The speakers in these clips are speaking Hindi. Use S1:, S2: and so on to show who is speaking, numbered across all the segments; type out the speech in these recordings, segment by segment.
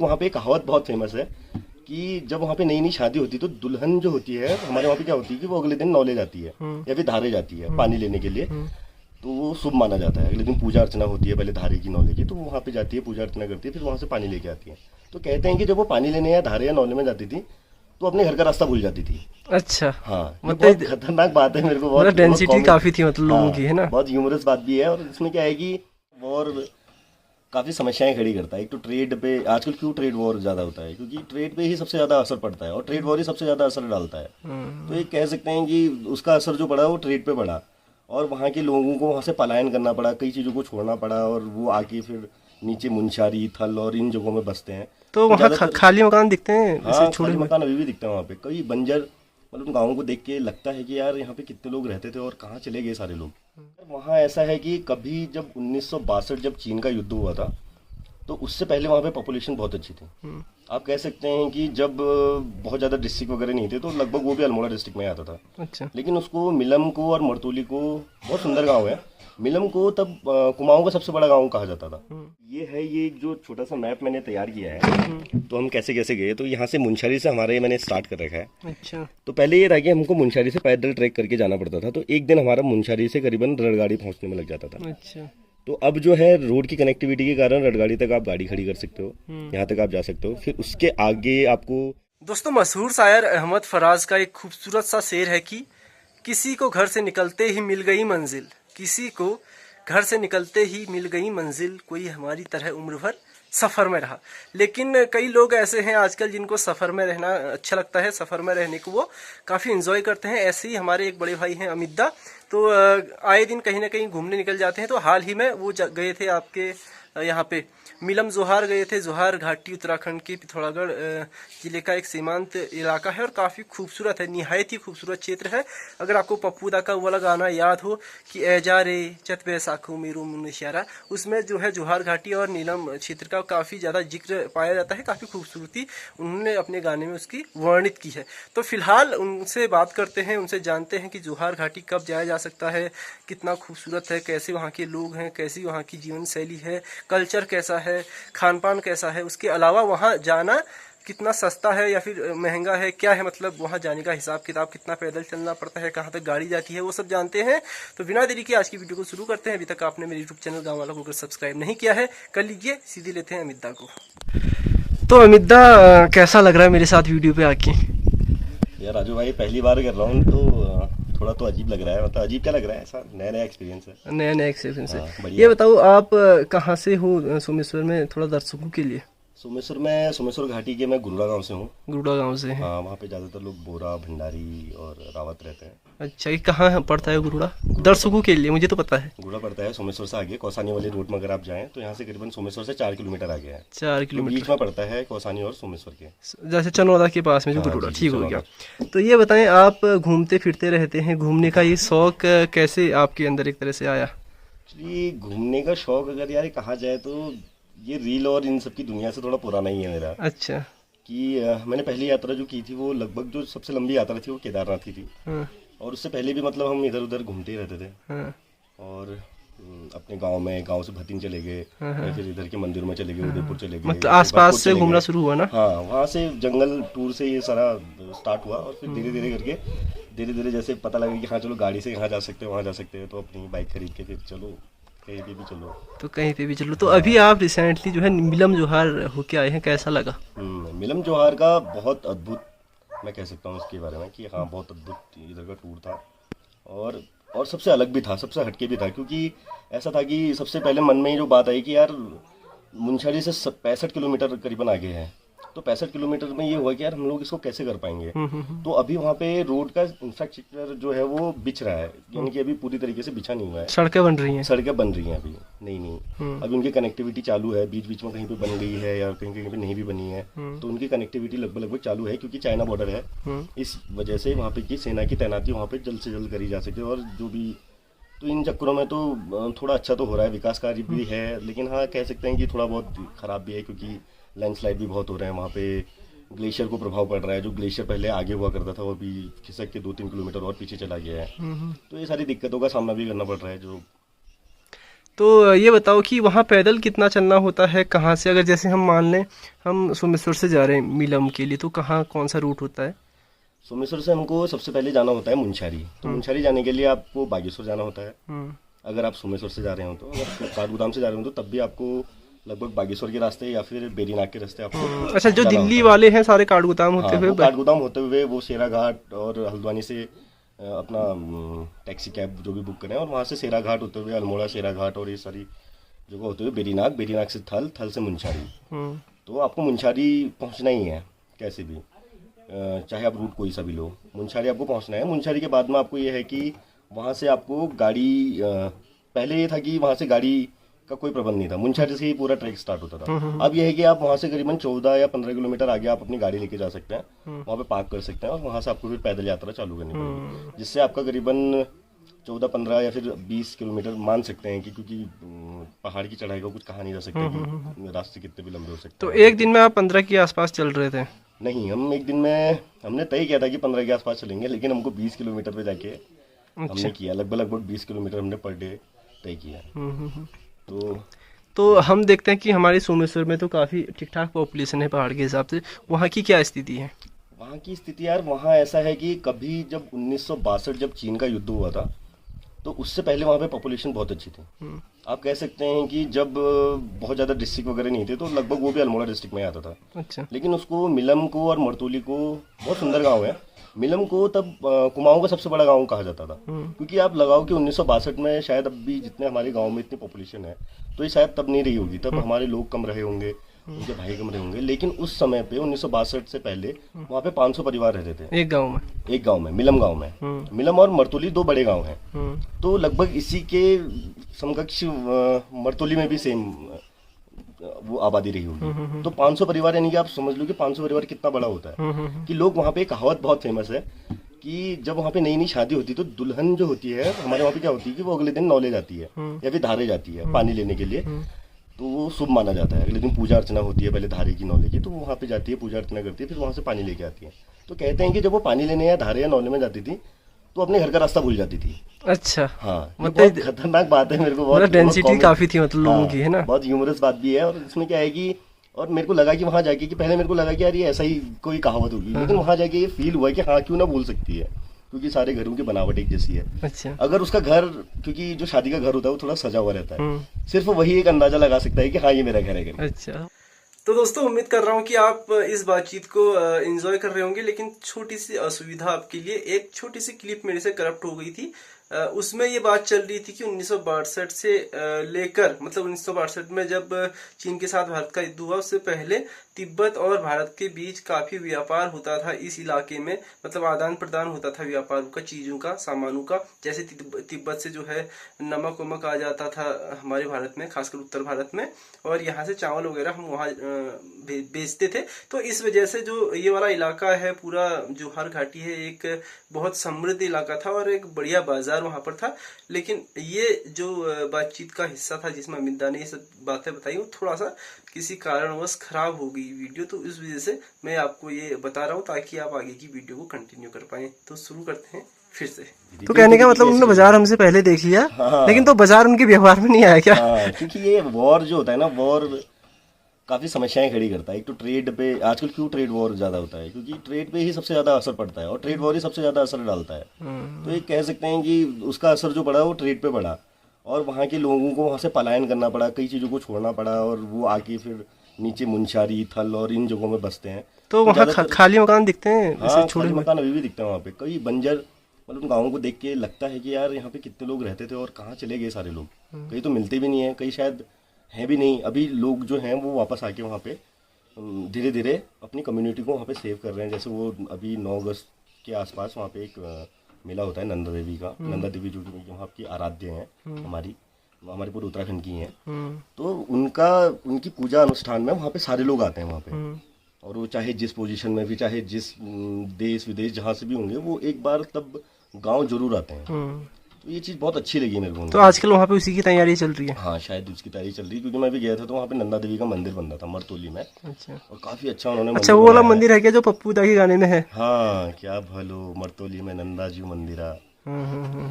S1: वहाँ पे एक कहावत बहुत फेमस है कि जब वहाँ पे नई नई शादी होती है तो दुल्हन जो होती है हमारे वहाँ पे क्या होती है कि वो अगले दिन नौले जाती है या फिर धारे जाती है पानी लेने के लिए। तो वो शुभ माना जाता है। अगले दिन पूजा अर्चना होती है, पहले धारे की नौले की, तो वो वहाँ पे जाती है, पूजा अर्चना करती है, फिर वहाँ से पानी लेके आती है। तो कहते हैं कि जब वो पानी लेने या धारे या नौले में जाती थी तो अपने घर का रास्ता भूल जाती थी।
S2: अच्छा।
S1: हाँ, ये
S2: मतलब
S1: बहुत खतरनाक बात है, मेरे को बहुत
S2: डेंसिटी
S1: कॉमेडी।
S2: काफी थी मतलब लोगों की, है ना।
S1: बहुत ह्यूमरस बात भी है। और इसमें क्या है कि वॉर काफी समस्याएं खड़ी करता है। एक तो ट्रेड पे आजकल क्यों ट्रेड वॉर ज्यादा होता है, क्योंकि ट्रेड पे ही सबसे ज्यादा असर पड़ता है और ट्रेड वॉर ही सबसे ज्यादा असर डालता है। तो ये कह सकते हैं कि उसका असर जो पड़ा वो ट्रेड पे पड़ा और वहाँ के लोगों को वहाँ से पलायन करना पड़ा, कई चीज़ों को छोड़ना पड़ा और वो आके फिर नीचे मुनस्यारी, थल और इन जगहों में बसते हैं।
S2: तो वहाँ
S1: ज़्यादातर
S2: खाली मकान दिखते हैं जैसे
S1: हाँ,
S2: छोड़े
S1: खाली
S2: हुए।
S1: मकान अभी भी दिखते हैं वहाँ पे, कई बंजर। मतलब गाँवों को देख के लगता है कि यार यहाँ पे कितने लोग रहते थे और कहाँ चले गए सारे लोग। वहाँ ऐसा है कि कभी जब 1962 जब चीन का युद्ध हुआ था तो उससे पहले वहाँ पे पॉपुलेशन बहुत अच्छी थी। आप कह सकते हैं कि जब बहुत ज़्यादा डिस्ट्रिक्ट वगैरह नहीं थे तो लगभग वो भी अल्मोड़ा डिस्ट्रिक्ट में आता था।
S2: अच्छा।
S1: लेकिन उसको मिलम को और मरतोली को, बहुत सुंदर गांव है, मिलम को तब कुमाऊं का सबसे बड़ा गांव कहा जाता था। ये है, ये जो छोटा सा मैप मैंने तैयार किया है। तो हम कैसे कैसे गए, तो यहाँ से मुनस्यारी से हमारा ये मैंने स्टार्ट कर रखा है।
S2: अच्छा।
S1: तो पहले ये था कि हमको मुनस्यारी से पैदल ट्रैक करके जाना पड़ता था, तो एक दिन हमारा मुनस्यारी से करीबन रड़गाड़ी पहुंचने में लग जाता था।
S2: अच्छा।
S1: तो अब जो है रोड की कनेक्टिविटी के कारण रड़गाड़ी तक आप गाड़ी खड़ी कर सकते हो, यहाँ तक आप जा सकते हो। फिर उसके आगे आपको
S2: दोस्तों, मशहूर शायर अहमद फराज का एक खूबसूरत सा शेर है कि किसी को घर से निकलते ही मिल गई मंजिल, किसी को घर से निकलते ही मिल गई मंजिल, कोई हमारी तरह उम्र भर सफ़र में रहा। लेकिन कई लोग ऐसे हैं आजकल जिनको सफ़र में रहना अच्छा लगता है, सफ़र में रहने को वो काफ़ी एंजॉय करते हैं। ऐसे ही हमारे एक बड़े भाई हैं अमित दा, तो आए दिन कहीं ना कहीं घूमने निकल जाते हैं। तो हाल ही में वो गए थे आपके यहाँ पे मिलम जोहार गए थे। जोहार घाटी उत्तराखंड के पिथौरागढ़ जिले का एक सीमांत इलाका है और काफ़ी खूबसूरत है, निहायत ही खूबसूरत क्षेत्र है। अगर आपको पप्पू दा का वो वाला गाना याद हो कि ऐजा रे चत बैसाखू मेरो मुनस्यारा, उसमें जो है जोहार घाटी और नीलम क्षेत्र का काफ़ी ज़्यादा जिक्र पाया जाता है। काफ़ी खूबसूरती उन्होंने अपने गाने में उसकी वर्णित की है। तो फिलहाल उनसे बात करते हैं, उनसे जानते हैं कि जोहार घाटी कब जाया जा सकता है, कितना खूबसूरत है, कैसे वहाँ के लोग हैं, कैसी वहाँ की जीवन शैली है, कल्चर कैसा है, खान पान कैसा है, उसके अलावा वहाँ जाना कितना सस्ता है या फिर महंगा है, क्या है मतलब वहाँ जाने का हिसाब किताब, कितना पैदल चलना पड़ता है, कहाँ तक गाड़ी जाती है, वो सब जानते हैं। तो बिना देरी के आज की वीडियो को शुरू करते हैं। अभी तक आपने मेरे यूट्यूब चैनल गाँव वाला को अगर सब्सक्राइब नहीं किया है कर लीजिए। सीधे लेते हैं अमित दा को। तो अमित दा, कैसा लग रहा है मेरे साथ वीडियो पे आके?
S1: यार राजू भाई, पहली बार कर रहा हूँ तो थोड़ा तो अजीब लग रहा है। मतलब अजीब क्या लग रहा है, ऐसा नया नया एक्सपीरियंस है।
S2: नया नया एक्सपीरियंस है।
S1: हाँ, बढ़िया।
S2: ये बताओ आप कहाँ से हो सोमेश्वर में, थोड़ा दर्शकों के लिए।
S1: सोमेश्वर घाटी के मैं गुरुड़ा गांव से हूँ।
S2: गुरुड़ा गांव से हैं।
S1: हाँ, वहाँ पे ज़्यादातर लोग बोरा, भंडारी और रावत रहते हैं।
S2: अच्छा, ये कहाँ पड़ता है गुरुड़ा? दर्शकों के लिए, मुझे तो पता है।
S1: गुरुड़ा पड़ता है सोमेश्वर से आगे, कौसानी वाली रोड में अगर आप जाएं तो यहाँ से करीबन सोमेश्वर से 4 किलोमीटर आगे है।
S2: 4
S1: तो
S2: किलोमीटर
S1: बीच में पड़ता है कौसानी और सोमेश्वर के।
S2: जैसे चनौदा के पास में जो
S1: हाँ,
S2: गुरुड़ा,
S1: जी,
S2: ठीक हो
S1: चनौदा।
S2: गया। तो ये बताएं, आप घूमते फिरते रहते हैं, घूमने का ये शौक कैसे आपके अंदर एक तरह से आया?
S1: एक्चुअली घूमने का शौक अगर यार कहा जाए तो ये रील और इन सब की दुनिया से थोड़ा पुराना ही है मेरा।
S2: अच्छा।
S1: कि मैंने पहली यात्रा जो की थी वो लगभग जो सबसे लंबी यात्रा थी वो केदारनाथ की थी।
S2: हाँ।
S1: और उससे पहले भी मतलब हम इधर उधर घूमते ही रहते थे।
S2: हाँ।
S1: और अपने गांव से भतीन चले गए, या फिर इधर के मंदिरों में चले गए, उदयपुर चले गए,
S2: मतलब
S1: या फिर
S2: आसपास
S1: भरतपुर
S2: से
S1: चले
S2: घूमना
S1: गए।
S2: शुरू हुआ ना?
S1: हाँ, वहाँ से जंगल टूर से ये सारा स्टार्ट हुआ और फिर धीरे धीरे करके धीरे धीरे जैसे पता लगा कि हाँ चलो गाड़ी से यहाँ जा सकते हैं, वहाँ जा सकते हैं, तो अपनी बाइक खरीद के फिर चलो कहीं पे भी चलो।
S2: तो कहीं पे भी चलो। तो अभी आप रिसेंटली जो है मिलम जोहार होके आए हैं, कैसा लगा?
S1: मिलम जोहार का बहुत अद्भुत, मैं कह सकता हूँ इसके बारे में कि हाँ बहुत अद्भुत इधर का टूर था। और सबसे अलग भी था, सबसे हटके भी था, क्योंकि ऐसा था कि सबसे पहले मन में ही जो बात आई कि यार मुनस्यारी से 65 किलोमीटर करीबन आगे है। तो 65 किलोमीटर में ये हुआ कि यार हम लोग इसको कैसे कर पाएंगे। तो अभी वहाँ पे रोड का इंफ्रास्ट्रक्चर जो है वो बिछ रहा है, यानी कि अभी पूरी तरीके से बिछा नहीं हुआ है।
S2: सड़कें बन रही हैं।
S1: सड़कें बन रही हैं अभी, नहीं अभी उनकी कनेक्टिविटी चालू है, बीच बीच में कहीं पे बन गई है या कहीं कहीं पे नहीं भी बनी है। तो उनकी कनेक्टिविटी लगभग लगभग चालू है, क्योंकि चाइना बॉर्डर है। इस वजह से वहाँ पे की सेना की तैनाती वहाँ पे जल्द से जल्द करी जा सके। और जो भी, तो इन चक्करों में तो थोड़ा अच्छा तो हो रहा है, विकास कार्य भी है, लेकिन हाँ कह सकते हैं कि थोड़ा बहुत खराब भी है, क्योंकि लैंडस्लाइड भी बहुत हो रहे हैं वहाँ पे। ग्लेशियर को प्रभाव पड़ रहा है, जो ग्लेशियर पहले आगे हुआ करता था वो अभी खिसक के 2-3 किलोमीटर और पीछे चला गया है। तो ये सारी दिक्कतों का सामना भी करना पड़ रहा है। जो
S2: तो ये बताओ कि वहाँ पैदल कितना चलना होता है, कहाँ से, अगर जैसे हम मान लें हम सोमेश्वर से जा रहे हैं मिलम के लिए, तो कहाँ कौन सा रूट होता है?
S1: सोमेश्वर से हमको सबसे पहले जाना होता है मुंशारी। तो मुंशारी जाने के लिए आपको बागेश्वर जाना होता है। अगर आप सोमेश्वर से जा रहे हो तो, अगर काठगोदाम से जा रहे हो तो तब भी आपको लगभग बागेश्वर के रास्ते या फिर बेरीनाग के रास्ते आपको
S2: अच्छा, जो
S1: जाना
S2: दिल्ली
S1: होता है।
S2: वाले हैं सारे काठगोदाम होते
S1: हाँ,
S2: हुए
S1: वो काठगोदाम होते हुए वो शेरा घाट और हल्द्वानी से अपना टैक्सी कैब जो भी बुक करें, और वहाँ से शेरा घाट होते हुए अल्मोड़ा, शेरा घाट और ये सारी जगह होते हुए बेरीनाग, बेरीनाग से थल, थल से मुंशारी। तो आपको मुंशारी पहुँचना ही है कैसे भी, चाहे आप रूट कोई सा भी लो, मुंशारी आपको पहुँचना है। मुंशारी के बाद में आपको ये है कि वहाँ से आपको गाड़ी, पहले ये था कि वहाँ से गाड़ी का कोई प्रबंध नहीं था, मुंशारी से ही पूरा ट्रैक स्टार्ट होता था। अब यह है कि आप वहाँ से करीबन 14 या 15 किलोमीटर आगे आप अपनी गाड़ी लेके जा सकते हैं, वहाँ पे पार्क कर सकते हैं और वहाँ से आपको फिर पैदल यात्रा चालू करनी पड़ेगी, जिससे आपका करीबन 14-15 या फिर 20 किलोमीटर मान सकते हैं कि, क्योंकि पहाड़ की चढ़ाई का कुछ कहा नहीं जा सकता कि रास्ते कितने भी लंबे हो सकते
S2: तो
S1: हैं।
S2: एक दिन में आप 15 के आसपास चल रहे थे?
S1: नहीं, हम एक दिन में हमने तय किया था कि 15 के आसपास चलेंगे, लेकिन हमको 20 किलोमीटर पे जाके हमने किया, लगभग 20 किलोमीटर हमने पर डे तय किया।
S2: तो हम देखते हैं कि हमारे सोमेश्वर में तो काफ़ी ठीक ठाक पॉपुलेशन है पहाड़ के हिसाब से, वहाँ की क्या स्थिति है?
S1: वहाँ की स्थिति यार, वहाँ ऐसा है कि कभी जब 1962 जब चीन का युद्ध हुआ था, तो उससे पहले वहाँ पे पॉपुलेशन बहुत अच्छी थी। आप कह सकते हैं कि जब बहुत ज़्यादा डिस्ट्रिक्ट वगैरह नहीं थे तो लगभग वो भी अल्मोड़ा डिस्ट्रिक्ट में आता था।
S2: अच्छा।
S1: लेकिन उसको मिलम को और मरतोली को, बहुत सुंदर गांव है मिलम को, तब कुमाऊं का सबसे बड़ा गांव कहा जाता था, क्योंकि आप लगाओ कि 1962 में शायद अब भी जितने हमारे गांव में इतनी पॉपुलेशन है तो ये शायद तब नहीं रही होगी, तब हमारे लोग कम रहे होंगे, उनके भाई कम रहे होंगे। लेकिन उस समय पे 1962 से पहले वहाँ पे 500 परिवार रहते थे
S2: एक गांव में,
S1: एक गांव में, मिलम गांव में। मिलम और मरतोली दो बड़े गांव हैं, तो लगभग इसी के समकक्ष मरतोली में भी सेम वो आबादी रही होगी। तो 500 परिवार, यानी कि आप समझ लो कि 500 परिवार कितना बड़ा होता है। कि लोग वहाँ पे, एक कहावत बहुत फेमस है कि जब वहाँ पे नई नई शादी होती है तो दुल्हन जो होती है हमारे वहाँ पे क्या होती है कि वो अगले दिन नौले जाती है या फिर धारे जाती है पानी लेने के लिए, तो वो शुभ माना जाता है। अगले दिन पूजा अर्चना होती है, पहले धारे की नौले की, तो वो वहाँ पे जाती है, पूजा अर्चना करती है, फिर वहाँ से पानी लेके आती है। तो कहते हैं कि जब वो पानी लेने या धारे या नौले में जाती थी तो अपने घर का रास्ता भूल जाती थी।
S2: अच्छा।
S1: हाँ, मतलब खतरनाक बात है, मेरे को बहुत
S2: डेंसिटी काफी थी मतलब लोगों की, है ना,
S1: बहुत ह्यूमरस बात भी है। और इसमें क्या है कि, और मेरे को लगा कि वहाँ जाके, कि पहले मेरे को लगा कि यार ये ऐसा ही कोई कहावत होगी, लेकिन वहाँ जाके ये फील हुआ कि हाँ, क्यों ना भूल सकती है, क्योंकि सारे घरों की बनावट एक जैसी है।
S2: अच्छा।
S1: अगर उसका घर, क्योंकि जो शादी का घर होता है वो थोड़ा सजा हुआ रहता है, सिर्फ वही एक अंदाजा लगा सकता है कि हाँ ये मेरा घर है।
S2: अच्छा। तो दोस्तों, उम्मीद कर रहा हूँ कि आप इस बातचीत को एंजॉय कर रहे होंगे, लेकिन छोटी सी असुविधा आपके लिए, एक छोटी सी क्लिप मेरे से करप्ट हो गई थी। उसमें ये बात चल रही थी कि 1962 से लेकर, मतलब 1962 में जब चीन के साथ भारत का युद्ध हुआ, उससे पहले तिब्बत और भारत के बीच काफी व्यापार होता था इस इलाके में, मतलब आदान प्रदान होता था व्यापार का, चीजों का, सामानों का। जैसे तिब्बत से जो है नमक वमक आ जाता था हमारे भारत में, खासकर उत्तर भारत में, और यहाँ से चावल वगैरह हम वहाँ बेचते थे। तो इस वजह से जो ये वाला इलाका है पूरा, जोहार घाटी है, एक बहुत समृद्ध इलाका था और एक बढ़िया बाजार वहाँ पर था। लेकिन ये जो बातचीत का हिस्सा था जिसमें अमित दा ने ये सब बातें बताई, वो थोड़ा सा किसी कारणवश खराब हो गई वीडियो, तो इस वजह से मैं आपको ये बता रहा हूँ ताकि आप आगे की वीडियो को कंटिन्यू कर पाए। तो शुरू करते हैं फिर से। तो कहने का मतलब उन्होंने बाजार हमसे पहले देख लिया। हाँ। लेकिन तो बाजार उनके व्यवहार में नहीं आया क्या?
S1: हाँ, क्योंकि ये वॉर जो होता है ना, वॉर काफी समस्याएं खड़ी करता है। एक तो ट्रेड पे आजकल क्यों ट्रेड वॉर ज्यादा होता है, क्योंकि ट्रेड पे ही सबसे ज्यादा असर पड़ता है और ट्रेड वॉर ही सबसे ज्यादा असर डालता है। तो ये कह सकते हैं कि उसका असर जो पड़ा वो ट्रेड पे पड़ा और वहाँ के लोगों को वहाँ से पलायन करना पड़ा, कई चीजों को छोड़ना पड़ा और वो आके फिर नीचे मुंशारी, थल और इन जगहों में बसते हैं। तो वहाँ
S2: खाली मकान दिखते हैं।
S1: हाँ, खाली मकान अभी भी दिखते हैं वहाँ पे, कई बंजर, मतलब गाँवों को देख के लगता है कि यार यहाँ पे कितने लोग रहते थे और कहाँ चले गए सारे लोग। कई तो मिलते भी नहीं है, कई शायद हैं भी नहीं। अभी लोग जो हैं वो वापस आके वहाँ पे धीरे धीरे अपनी कम्युनिटी को वहाँ पे सेव कर रहे हैं। जैसे वो अभी 9 अगस्त के आसपास वहाँ पे एक मेला होता है नंदा देवी का। नंदा देवी जो वहाँ की आराध्य हैं, हमारे पूरे उत्तराखंड की हैं। तो उनकी पूजा अनुष्ठान में वहाँ पे सारे लोग आते हैं वहाँ पे, और वो चाहे जिस पोजीशन में भी, चाहे जिस देश विदेश जहाँ से भी होंगे, वो एक बार तब गाँव जरूर आते हैं। तो ये चीज़ बहुत अच्छी लगी मेरे को। तो आजकल वहाँ पे उसी की तैयारी चल रही है। हाँ, शायद उसकी तैयारी चल रही है, क्योंकि मैं भी गया था तो वहाँ पे नंदा देवी का मंदिर बन रहा था मरतोली में। अच्छा। और काफी अच्छा उन्होंने। अच्छा, वो वाला मंदिर है क्या जो पप्पू दा के गाने में है? हाँ, क्या भलो मरतोली में नंदा जी मंदिरा,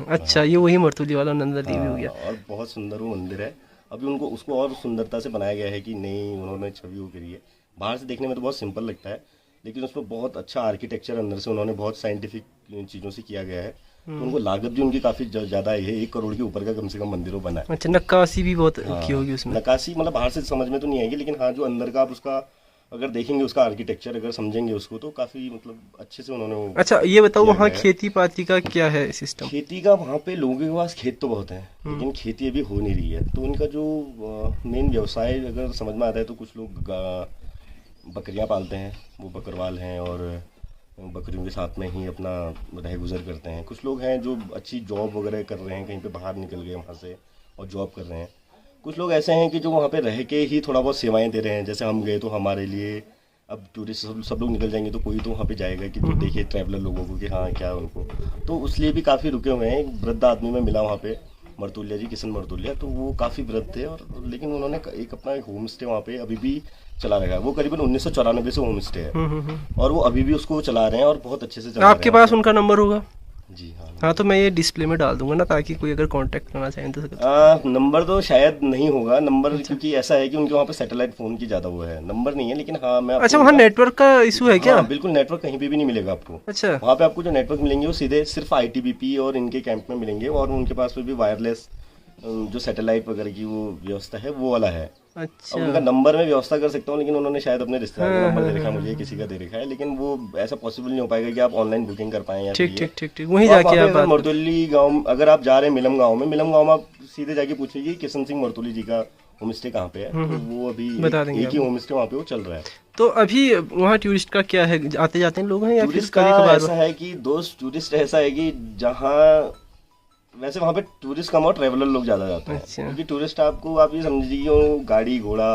S2: अच्छा, ये वही मरतुली वाला नंदा देवी हो गया।
S1: और बहुत सुंदर वो मंदिर है। अभी उनको उसको और सुंदरता से बनाया गया है कि नहीं, उन्होंने छवि वो करी है। बाहर से देखने में तो बहुत सिंपल लगता है, लेकिन उसमें बहुत अच्छा आर्किटेक्चर अंदर से उन्होंने बहुत साइंटिफिक चीज़ों से किया गया है। तो उनको लागत भी उनकी काफ़ी ज़्यादा है, 1 करोड़ के ऊपर का कम से कम मंदिरों बना है।
S2: अच्छा, नक्काशी भी बहुत की होगी उसमें।
S1: नक्काशी मतलब बाहर से समझ में तो नहीं आएगी, लेकिन हाँ जो अंदर का आप उसका अगर देखेंगे, उसका आर्किटेक्चर अगर समझेंगे उसको, तो काफ़ी मतलब अच्छे से उन्होंने वो
S2: अच्छा, ये बताओ
S1: किया
S2: वहाँ
S1: गया है।
S2: खेती पाती का क्या है सिस्टम?
S1: खेती का वहाँ पे लोगों के पास खेत तो बहुत है, लेकिन खेती अभी हो नहीं रही है। तो उनका जो मेन व्यवसाय अगर समझ में आता है, तो कुछ लोग बकरियां पालते हैं, वो बकरवाल हैं, और बकरियों के साथ में ही अपना रह गुजर करते हैं। कुछ लोग हैं जो अच्छी जॉब वगैरह कर रहे हैं, कहीं पे बाहर निकल गए वहाँ से और जॉब कर रहे हैं। कुछ लोग ऐसे हैं कि जो वहाँ पे रह के ही थोड़ा बहुत सेवाएं दे रहे हैं। जैसे हम गए तो हमारे लिए, अब टूरिस्ट सब लोग निकल जाएंगे तो कोई तो वहाँ पे जाएगा कि तो देखिए ट्रैवलर लोगों को कि हाँ क्या उनको, तो उसलिए भी काफ़ी रुके हुए हैं। एक वृद्ध आदमी में मिला वहाँ पे, मरतुलिया जी, किशन मरतुलिया, तो वो काफ़ी वृद्ध थे, और लेकिन उन्होंने एक अपना एक होम स्टे वहाँ पे अभी भी चला रखा है। वो करीबन 1994 से होम स्टे है, और वो अभी भी उसको चला रहे हैं और बहुत अच्छे से चला रहे हैं।
S2: आपके पास उनका नंबर होगा?
S1: जी हाँ।
S2: हाँ, तो मैं ये डिस्प्ले में डाल दूंगा ना, ताकि कोई अगर कांटेक्ट करना चाहे तो।
S1: नंबर तो शायद नहीं होगा नंबर, क्योंकि ऐसा है कि उनके वहाँ पे सैटेलाइट फोन की ज़्यादा वो है, नंबर नहीं है। लेकिन हाँ मैं
S2: अच्छा, वहाँ नेटवर्क का इशू है क्या?
S1: हाँ, बिल्कुल नेटवर्क कहीं पे भी नहीं मिलेगा आपको।
S2: अच्छा,
S1: वहाँ पे आपको जो नेटवर्क मिलेंगे वो सीधे सिर्फ ITBP और इनके कैंप में मिलेंगे, और उनके पास में भी वायरलेस जो सैटेलाइट वगैरह की वो व्यवस्था है वो वाला है। अब
S2: अच्छा।
S1: उनका नंबर में व्यवस्था कर सकता हूँ, लेकिन उन्होंने शायद अपने रिश्तेदार का नंबर दे रखा है मुझे, किसी का दे रखा है, लेकिन वो ऐसा पॉसिबल नहीं हो पाएगा कि आप ऑनलाइन बुकिंग कर पाएं या
S2: ठीक
S1: फिर
S2: ठीक ठीक ठीक, वहीं जाके आप बात।
S1: मरतुली गांव अगर आप जा रहे हैं, मिलम गांव में आप सीधे जाके पूछिए किशन सिंह मरतुली जी का होम स्टे कहाँ पे है, तो वो अभी
S2: बता देंगे
S1: एक ही होम स्टे वहाँ पे वो चल रहा है।
S2: तो अभी वहाँ टूरिस्ट का क्या है, आते जाते हैं लोग हैं या फिर
S1: टूरिस्ट
S2: कभी
S1: का
S2: कभार?
S1: ऐसा है कि दोस्त टूरिस्ट ऐसा है कि जहाँ वैसे वहाँ पे टूरिस्ट कम और ट्रेवलर लोग ज्यादा जाते हैं।
S2: अच्छा।
S1: क्योंकि टूरिस्ट आपको, आप ये समझिए कि वो गाड़ी घोड़ा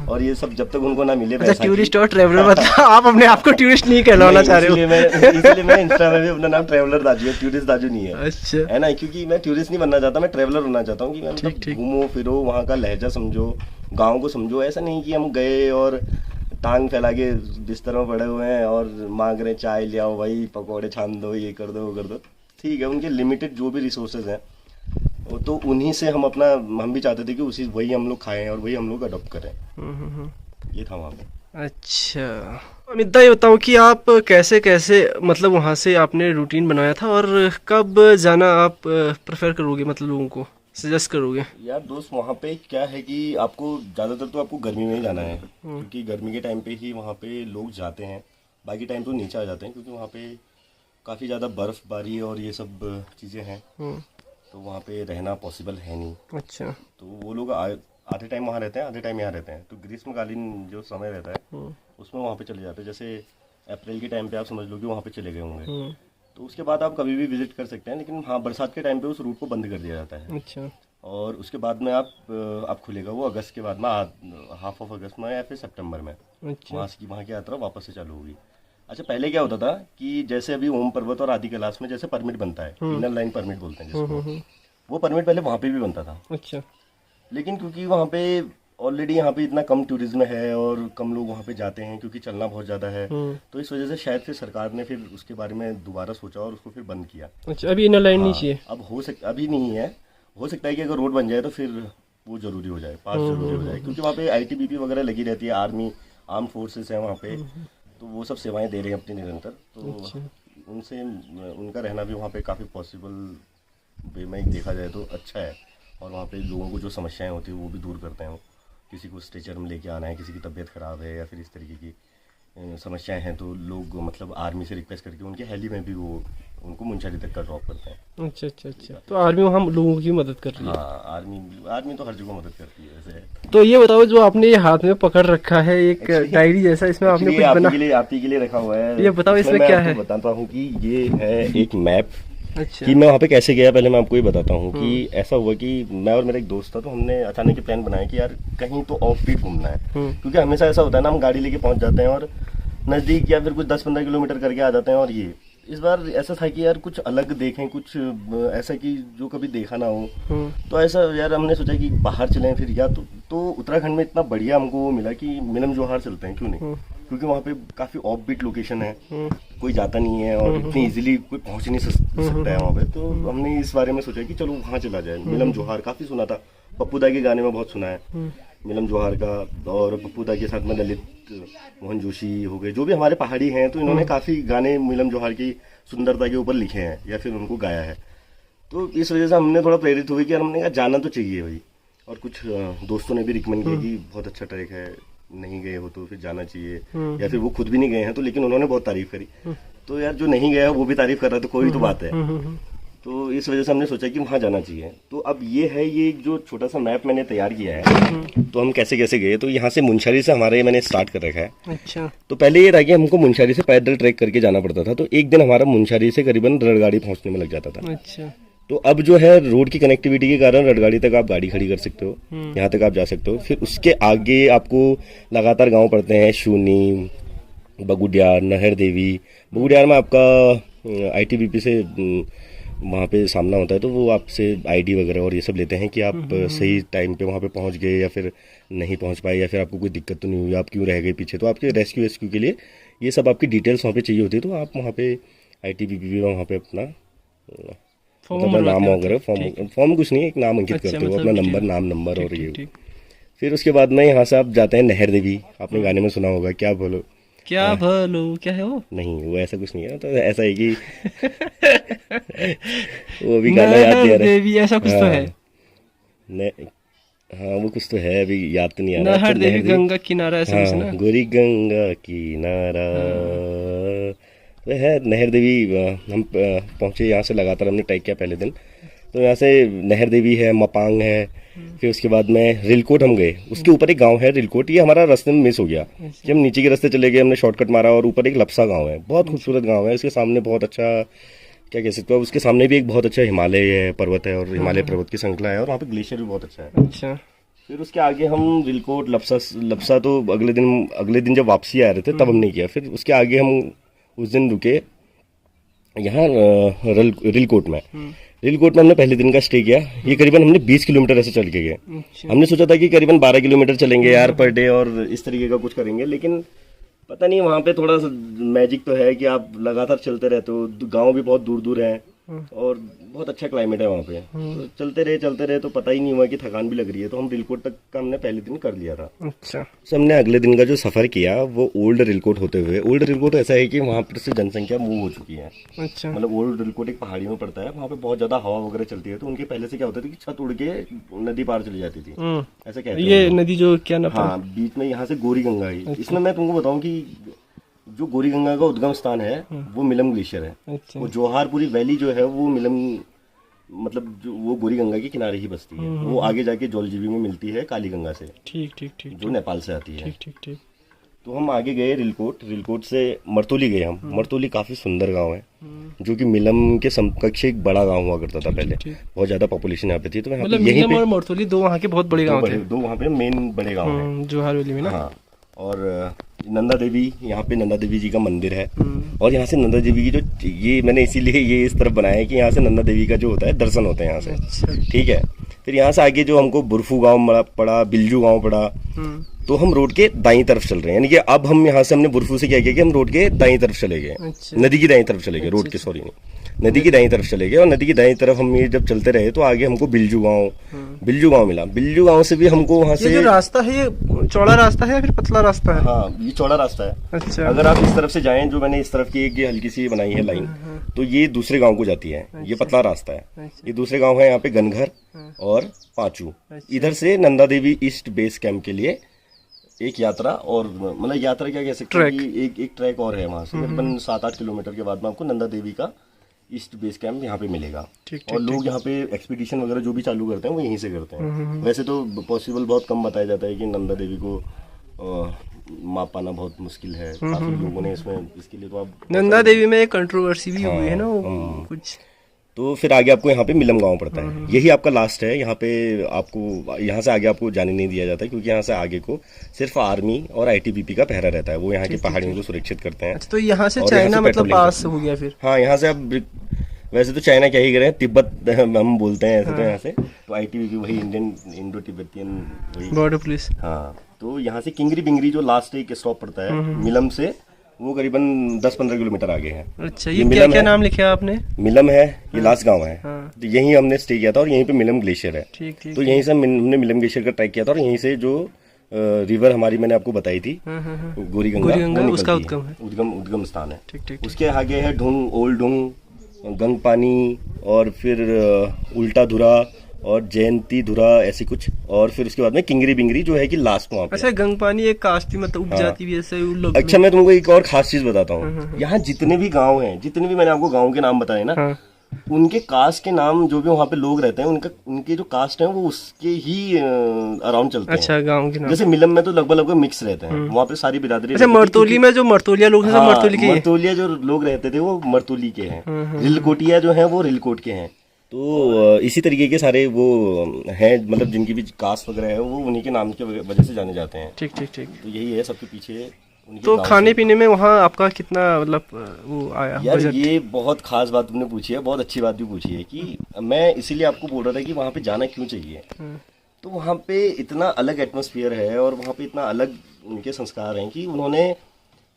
S1: और ये सब जब तक उनको ना मिले
S2: अच्छा,
S1: पैसा
S2: टूरिस्ट और ट्रेवलर मतलब आप अपने आप को टूरिस्ट नहीं कहलाना चाह रहे हो?
S1: इसलिए मैं इंस्टा में भी अपना नाम ट्रेवलर दाजू है, टूरिस्ट दाजू नहीं है।
S2: अच्छा,
S1: है ना, क्योंकि मैं टूरिस्ट नहीं बनना चाहता, मैं ट्रेवलर होना चाहता हूँ कि मैं मतलब घूमो फिरो, वहाँ का लहजा समझो, गाँव को समझो। ऐसा नहीं कि हम गए और टांग फैला के बिस्तर में पड़े हुए हैं और मांग रहे चाय ले आओ भाई, पकौड़े छान दो, ये कर दो वो कर दो। ठीक है, उनके लिमिटेड जो भी रिसोर्सेज हैं, तो उन्हीं से हम भी चाहते थे कि उसी वही हम लोग खाएं और वही हम लोग अडॉप्ट करें। ये था वहाँ पे।
S2: अच्छा। अमित, ये बताओ कि आप कैसे कैसे मतलब वहाँ से आपने रूटीन बनाया था, और कब जाना आप प्रेफर करोगे, मतलब लोगों को सजेस्ट करोगे?
S1: यार दोस्त, वहाँ पे क्या है कि आपको ज़्यादातर तो आपको गर्मी में ही जाना है, क्योंकि गर्मी के टाइम पे ही वहाँ पे लोग जाते हैं। बाकी टाइम तो नीचे आ जाते हैं, क्योंकि वहाँ पे काफ़ी ज़्यादा बर्फ़बारी और ये सब चीज़ें हैं, तो वहाँ पे रहना पॉसिबल है नहीं।
S2: अच्छा।
S1: तो वो लोग आधे टाइम वहाँ रहते हैं, आधे टाइम यहाँ रहते हैं। तो ग्रीष्मकालीन जो समय रहता है उसमें वहाँ पे चले जाते हैं। जैसे अप्रैल के टाइम पे आप समझ लो कि वहाँ पे चले गए होंगे, तो उसके बाद आप कभी भी विजिट कर सकते हैं। लेकिन हाँ, बरसात के टाइम पे उस रूट को बंद कर दिया जाता है।
S2: अच्छा।
S1: और उसके बाद में आप खुलेगा वो अगस्त के बाद में, हाफ ऑफ अगस्त में या फिर सितंबर में।
S2: अच्छा।
S1: वहाँ की यात्रा वापस से चालू होगी। अच्छा, पहले क्या होता था कि जैसे अभी ओम पर्वत और आदि कैलाश में जैसे परमिट बनता है, इनर लाइन परमिट बोलते हैं जिसको, वो परमिट पहले वहाँ पे भी बनता था।
S2: अच्छा।
S1: लेकिन क्योंकि वहाँ पे ऑलरेडी यहाँ पे इतना कम टूरिज्म है और कम लोग वहाँ पे जाते हैं, क्योंकि चलना बहुत ज़्यादा है, तो इस वजह से शायद फिर सरकार ने फिर उसके बारे में दोबारा सोचा और उसको फिर बंद किया।
S2: अच्छा, अभी इनर लाइन नहीं चाहिए?
S1: अब अभी नहीं है, हो सकता है कि अगर रोड बन जाए तो फिर वो जरूरी हो जाए, पास जरूरी हो जाए, क्योंकि वहाँ पे ITBP वगैरह लगी रहती है, आर्म फोर्सेस है वहाँ पे, तो वो सब सेवाएं दे रहे हैं अपनी निरंतर। तो उनसे उनका रहना भी वहाँ पे काफ़ी पॉसिबल वे में देखा जाए तो अच्छा है। और वहाँ पे लोगों को जो समस्याएं होती है वो भी दूर करते हैं। किसी को स्ट्रेचर में लेके आना है, किसी की तबीयत ख़राब है या फिर इस तरीके की समस्याएं हैं, तो लोग मतलब आर्मी से रिक्वेस्ट करके उनके हेली में भी वो उनको मुंशारी तक का ड्रॉप करते हैं।
S2: अच्छा अच्छा अच्छा, तो आर्मी वहाँ लोगों की मदद कर रही है?
S1: हाँ, आर्मी तो हर जगह मदद करती है वैसे।
S2: तो ये बताओ, जो आपने ये हाथ में पकड़ रखा है एक डायरी जैसा, इसमें आपने कुछ बना?
S1: आपके लिए रखा हुआ है।
S2: ये बताओ इसमें क्या है?
S1: बताता हूँ कि ये है एक मैप।
S2: अच्छा।
S1: कि मैं वहाँ पे कैसे गया, पहले मैं आपको ये बताता हूँ कि ऐसा हुआ कि मैं और मेरा एक दोस्त था, तो हमने अचानक ही प्लान बनाया कि यार कहीं तो ऑफ बीट घूमना है। क्योंकि हमेशा ऐसा होता है ना, हम गाड़ी लेके पहुंच जाते हैं और नज़दीक या फिर कुछ 10-15 किलोमीटर करके आ जाते हैं। और ये इस बार ऐसा था कि यार कुछ अलग देखें, कुछ ऐसा कि जो कभी देखा ना हो। तो ऐसा यार हमने सोचा कि बाहर चलें फिर, या तो उत्तराखंड में इतना बढ़िया हमको वो मिला कि मिलम जोहार चलते हैं, क्यों नहीं। क्योंकि वहाँ पे काफी ऑफ बीट लोकेशन है, कोई जाता नहीं है और इतनी इजीली कोई पहुंच नहीं सकता है वहाँ पे। तो हमने इस बारे में सोचा कि चलो वहाँ चला जाए। मिलम जोहार काफी सुना था, पप्पू दा के गाने में बहुत सुना है मिलम जोहार का, और पप्पू दा के साथ में ललित मोहन जोशी हो गए, जो भी हमारे पहाड़ी हैं, तो इन्होंने काफी गाने मिलम जोहार की सुंदरता के ऊपर लिखे हैं या फिर उनको गाया है। तो इस वजह से हमने थोड़ा प्रेरित हुए कि हमने कहा जाना तो चाहिए भाई। और कुछ दोस्तों ने भी रिकमेंड किया कि बहुत अच्छा ट्रैक है, नहीं गए हो तो फिर जाना चाहिए, या फिर वो खुद भी नहीं गए हैं तो लेकिन उन्होंने बहुत तारीफ करी। तो यार जो नहीं गया वो भी तारीफ कर रहा है तो कोई तो बात है। तो इस वजह से हमने सोचा कि वहाँ जाना चाहिए। तो अब ये है, ये जो छोटा सा मैप मैंने तैयार किया है, तो हम कैसे कैसे गए। तो यहाँ से मुनस्यारी से हमारे मैंने स्टार्ट कर रखा है।
S2: अच्छा।
S1: तो पहले ये था कि हमको मुनस्यारी से पैदल ट्रैक करके जाना पड़ता था, तो एक दिन हमारा मुनस्यारी से करीबन रड़गाड़ी पहुँचने में लग जाता था।
S2: अच्छा।
S1: तो अब जो है रोड की कनेक्टिविटी के कारण रड़गाड़ी तक आप गाड़ी खड़ी कर सकते हो, यहाँ तक आप जा सकते हो। फिर उसके आगे आपको लगातार गांव पड़ते हैं, शूनी, बगुडियार, नहर देवी। बगुडियार में आपका आईटीबीपी से वहाँ पे सामना होता है, तो वो आपसे आईडी वगैरह और ये सब लेते हैं कि आप सही टाइम पे वहाँ पे पहुँच गए या फिर नहीं पहुँच पाए, या फिर आपको कोई दिक्कत तो नहीं हुई, आप क्यों रह गए पीछे। तो आपके रेस्क्यू के लिए ये सब आपकी डिटेल्स वहाँ पे चाहिए होती है। तो आप वहाँ पे आईटीबीपी में वहाँ पे अपना अपना नाम वगैरह फॉर्म कुछ नहीं है, एक नाम अंकित करते हो, अपना नंबर, नाम और ये। फिर उसके बाद में यहाँ से आप जाते हैं नहर देवी। आपने गाने में सुना होगा, क्या बोलो
S2: क्या भलो, क्या है वो?
S1: नहीं, वो ऐसा कुछ नहीं है। तो ऐसा है कि वो भी गाना याद नहीं आ रहा
S2: देवी ऐसा कुछ तो है।
S1: हाँ वो कुछ तो है, अभी याद तो नहीं आ रहा।
S2: नहर देवी गंगा किनारा ऐसा कुछ ना,
S1: गोरी गंगा किनारा वह है नहर देवी। हम पहुंचे यहाँ से, लगातार हमने ट्रैक किया पहले दिन। तो यहाँ से नहर देवी है, मपांग है, फिर उसके बाद में रिलकोट हम गए। उसके ऊपर एक गांव है रिलकोट, ये हमारा रास्ते में मिस हो गया कि हम नीचे के रास्ते चले गए, हमने शॉर्टकट मारा और ऊपर एक लपसा गांव है, बहुत खूबसूरत गांव है। इसके सामने बहुत अच्छा, क्या कह सकते हो, उसके सामने भी एक बहुत अच्छा हिमालय पर्वत है और हिमालय पर्वत की श्रृंखला है, और वहाँ पे ग्लेशियर भी बहुत अच्छा है।
S2: अच्छा।
S1: फिर उसके आगे हम रिलकोट, लपसा तो अगले दिन जब वापसी आ रहे थे तब हमने किया। फिर उसके आगे हम उस दिन रुके यहाँ रिलकोट में। रिलकोट में हमने पहले दिन का स्टे किया। ये करीबन हमने 20 किलोमीटर ऐसे चल के गए। हमने सोचा था कि करीबन 12 किलोमीटर चलेंगे यार पर डे और इस तरीके का कुछ करेंगे, लेकिन पता नहीं वहाँ पे थोड़ा सा मैजिक तो है कि आप लगातार चलते रहते हो। गांव भी बहुत दूर दूर हैं और बहुत अच्छा क्लाइमेट है वहाँ पे। तो चलते रहे तो पता ही नहीं हुआ कि थकान भी लग रही है। तो हम रिलकोट तक का हमने पहले दिन कर लिया था।
S2: अच्छा।
S1: तो हमने अगले दिन का जो सफर किया वो ओल्ड रिलकोट होते हुए। ओल्ड रिलकोट ऐसा है कि वहाँ पर से जनसंख्या मूव हो चुकी है।
S2: अच्छा।
S1: मतलब ओल्ड रिलकोट एक पहाड़ी में पड़ता है, वहाँ पे बहुत ज्यादा हवा वगैरह चलती है। तो उनके पहले से क्या होता था कि छत उड़ के नदी पार चली जाती थी, ऐसा कहते हैं।
S2: ये नदी जो क्या ना,
S1: हाँ, बीच में यहाँ से गोरी गंगा है। इसमें मैं तुमको बताऊँ कि जो गोरी गंगा का उद्गम स्थान है वो मिलम ग्लेशियर है।
S2: अच्छा।
S1: वो जोहारपुरी वैली जो है वो मिलम, मतलब जो वो गोरी गंगा के किनारे ही बसती है। वो आगे जाके जौलजीबी में मिलती है काली गंगा से,
S2: ठीक
S1: जो नेपाल से आती है।
S2: ठीक।
S1: तो हम आगे गए रिलकोट से मरतोली गए हम। मरतोली काफी सुंदर गांव है, जो कि मिलम के समकक्ष एक बड़ा गांव हुआ करता था पहले। बहुत ज्यादा पॉपुलेशन यहाँ पे थी। तो
S2: मतलब मिलम और मरतोली दो वहाँ के बहुत बड़े गांव थे।
S1: दो वहाँ पे मेन बड़े गांव हैं
S2: जोहार वैली में ना।
S1: हाँ, और नंदा देवी, यहाँ पे नंदा देवी जी का मंदिर है। और यहाँ से नंदा देवी की जो, ये मैंने इसीलिए ये इस तरफ बनाया है कि यहाँ से नंदा देवी का जो होता है दर्शन होते हैं यहाँ से।
S2: अच्छा।
S1: ठीक है। फिर यहाँ से आगे जो हमको बुरफू गांव पड़ा, बिल्जू गांव पड़ा, तो हम रोड के दाईं तरफ चल रहे हैं। यानी कि अब हम यहाँ से हमने बुरफू से क्या किया कि हम रोड के दाईं तरफ चले गए।
S2: अच्छा।
S1: नदी की दाईं तरफ चले गए, रोड के, सॉरी नहीं, नदी की दाईं तरफ चले गए। और नदी की दाईं तरफ हम ये जब चलते रहे तो आगे हमको बिल्जू गांव मिला। बिल्जू गांव से भी हमको वहाँ से,
S2: ये जो रास्ता है ये चौड़ा रास्ता है या फिर पतला रास्ता है?
S1: हाँ, ये चौड़ा रास्ता है।
S2: अच्छा।
S1: अगर आप इस तरफ से जाएं, जो मैंने इस तरफ की एक हल्की सी बनाई है लाइन, तो ये दूसरे गांव को जाती है। ये पतला रास्ता है। ये दूसरे गांव है यहाँ पे गनघर और पांचू। इधर से Nanda Devi east base camp के लिए एक यात्रा, और मतलब यात्रा क्या कह सकते हैं कि एक ट्रैक और है वहाँ से करीबन 7-8 किलोमीटर के बाद में आपको नंदा देवी का ईस्ट बेस कैंप यहाँ पे मिलेगा। और लोग यहाँ पे एक्सपीडिशन वगैरह जो भी चालू करते हैं वो यहीं से करते हैं। वैसे तो पॉसिबल बहुत कम बताया जाता है कि नंदा देवी को माप पाना बहुत मुश्किल है। काफी लोगों ने इसमें, इसके लिए तो आप,
S2: नंदा देवी में एक कंट्रोवर्सी भी हुई है ना कुछ।
S1: तो फिर आगे आपको यहाँ पे मिलम गांव पड़ता है। यही आपका लास्ट है। यहाँ पे आपको, यहाँ से आगे आपको जाने नहीं दिया जाता, क्योंकि यहाँ से आगे को सिर्फ आर्मी और आईटीबीपी का पहरा रहता है। वो यहाँ की पहाड़ियों को सुरक्षित करते हैं।
S2: तो यहाँ से चाइना मतलब पास हो गया फिर?
S1: हाँ, यहाँ से आप, वैसे तो चाइना क्या ही करें, तिब्बत हम बोलते हैं ऐसे। तो यहाँ से तो आईटीबीपी वही इंडो तिब्बतियन वही
S2: बॉर्डर पुलिस।
S1: हाँ, तो यहाँ से किंगरी बिंगरी जो लास्ट एक स्टॉप पड़ता है मिलम से, वो करीबन 10-15 किलोमीटर आगे है।
S2: अच्छा, ये क्या क्या नाम लिखा आपने?
S1: मिलम है, ये लास्ट गांव है।
S2: हाँ।
S1: तो यहीं हमने स्टे किया था और यहीं पे मिलम ग्लेशियर है।
S2: ठीक ठीक।
S1: तो यहीं से हमने मिलम ग्लेशियर का ट्रैक किया था और यहीं से जो रिवर हमारी मैंने आपको बताई थी गोरी गंगा,
S2: उसका उद्गम है,
S1: उद्गम स्थान है।
S2: ठीक ठीक।
S1: उसके आगे है ढुंग, ओल्ड ढुंग, गंग पानी और फिर उल्टा धुरा और जयंती धुरा, ऐसी कुछ। और फिर उसके बाद में किंगरी बिंगरी जो है कि लास्ट वहाँ पे।
S2: अच्छा, गंग पानी एक कास्ट मतलब उप जाती भी ऐसे लोग।
S1: अच्छा, मैं तुमको एक और खास चीज बताता हूँ। यहाँ जितने भी गांव हैं, जितने भी मैंने आपको गांव के नाम बताए ना, उनके कास्ट के नाम जो भी वहाँ पे लोग रहते हैं, उनके जो कास्ट है वो उसके ही अराउंड चलते हैं।
S2: अच्छा, गांव के नाम
S1: जैसे मिलम में तो लगभग मिक्स रहते हैं, वहाँ पे सारी बिरादरी।
S2: अच्छा, मरतोली में जो मरतोलिया लोग हैं,
S1: मरतोलिया जो लोग रहते थे वो मरतोली के हैं। रिलकोटिया जो है वो रिलकोट के हैं। तो इसी तरीके के सारे वो हैं, मतलब जिनकी भी कास्ट वगैरह है वो उन्हीं के नाम की वजह से जाने जाते हैं।
S2: ठीक ठीक ठीक।
S1: तो यही है सबके पीछे।
S2: तो खाने पीने में वहाँ आपका कितना मतलब वो आया
S1: यार
S2: बजट?
S1: ये बहुत खास बात तुमने पूछी है, बहुत अच्छी बात भी पूछी है कि मैं इसीलिए आपको बोल रहा था कि वहाँ पे जाना क्यों चाहिए। तो वहाँ पे इतना अलग एटमॉस्फेयर है और वहाँ पे इतना अलग उनके संस्कार हैं कि उन्होंने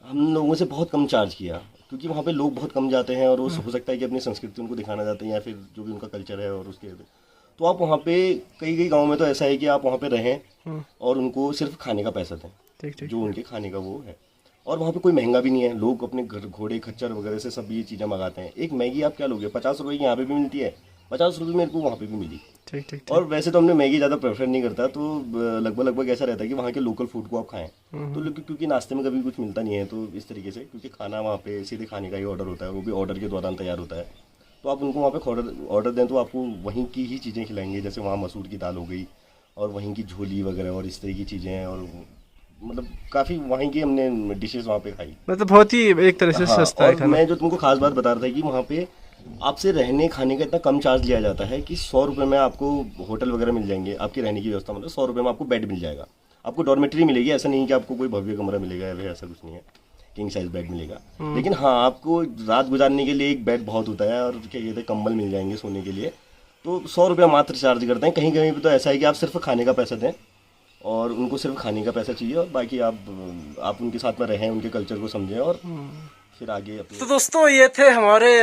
S1: हम लोगों से बहुत कम चार्ज किया, क्योंकि वहाँ पे लोग बहुत कम जाते हैं और वो हो सकता है कि अपनी संस्कृति उनको दिखाना चाहते हैं या फिर जो भी उनका कल्चर है। और उसके तो आप वहाँ पे कई गाँव में तो ऐसा है कि आप वहाँ पे रहें और उनको सिर्फ खाने का पैसा दें, जो उनके खाने का वो है। और वहाँ पे कोई महंगा भी नहीं है, लोग अपने घोड़े खच्चर वगैरह से सब ये चीज़ें मंगाते हैं। एक मैगी आप क्या लोगे, 50 रुपये की यहाँ पे भी मिलती है, 50 रुपये मेरे को वहाँ पे भी मिली।
S2: ठीक ठीक।
S1: और वैसे तो हमने मैगी ज़्यादा प्रेफर नहीं करता, तो लगभग ऐसा रहता है कि वहाँ के लोकल फूड को आप खाएं। तो क्योंकि नाश्ते में कभी कुछ मिलता नहीं है, तो इस तरीके से, क्योंकि खाना वहाँ पे सीधे खाने का ही ऑर्डर होता है, वो भी ऑर्डर के दौरान तैयार होता है। तो आप उनको वहाँ पे ऑर्डर दें तो आपको वहीं की ही चीज़ें खिलाएंगे। जैसे वहाँ मसूर की दाल हो गई और वहीं की झोली वगैरह और इस तरह की चीज़ें हैं। और मतलब काफ़ी वहीं की हमने डिशेस वहाँ पे खाई।
S2: मतलब बहुत ही एक तरह से सस्ता है खाना।
S1: मैं जो तुमको खास बात बता रहा था कि वहाँ पे आपसे रहने खाने का इतना कम चार्ज लिया जाता है कि 100 रुपये में आपको होटल वगैरह मिल जाएंगे, आपकी रहने की व्यवस्था, मतलब 100 रुपये में आपको बेड मिल जाएगा, आपको डॉर्मेटरी मिलेगी। ऐसा नहीं कि आपको कोई भव्य कमरा मिलेगा या ऐसा कुछ नहीं है, किंग साइज बेड मिलेगा। लेकिन हाँ, आपको रात गुजारने के लिए एक बेड बहुत होता है और क्या कहते हैं कंबल मिल जाएंगे सोने के लिए। तो 100 रुपया मात्र चार्ज करते हैं। कहीं कहीं पर तो ऐसा है कि आप सिर्फ खाने का पैसा दें और उनको सिर्फ खाने का पैसा चाहिए और बाकी आप उनके साथ में रहें, उनके कल्चर को समझें और फिर आगे अपने। तो
S2: दोस्तों, ये थे हमारे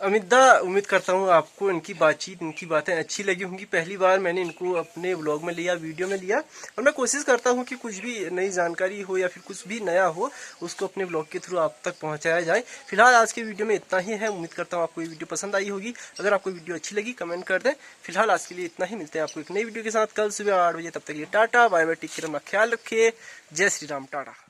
S2: अमितदा। उम्मीद करता हूँ आपको इनकी बातचीत, इनकी बातें अच्छी लगी होंगी। पहली बार मैंने इनको अपने व्लॉग में लिया, वीडियो में लिया, और मैं कोशिश करता हूँ कि कुछ भी नई जानकारी हो या फिर कुछ भी नया हो उसको अपने व्लॉग के थ्रू आप तक पहुँचाया जाए। फिलहाल आज के वीडियो में इतना ही है। उम्मीद करता हूँ आपको ये वीडियो पसंद आई होगी। अगर आपको वीडियो अच्छी लगी कमेंट कर दें। फिलहाल आज के लिए इतना ही, मिलते हैं आपको एक नई वीडियो के साथ कल सुबह 8 बजे। तब तक के लिए tata bye bye, take care, अपना ख्याल रखिए। जय श्री राम, टाटा।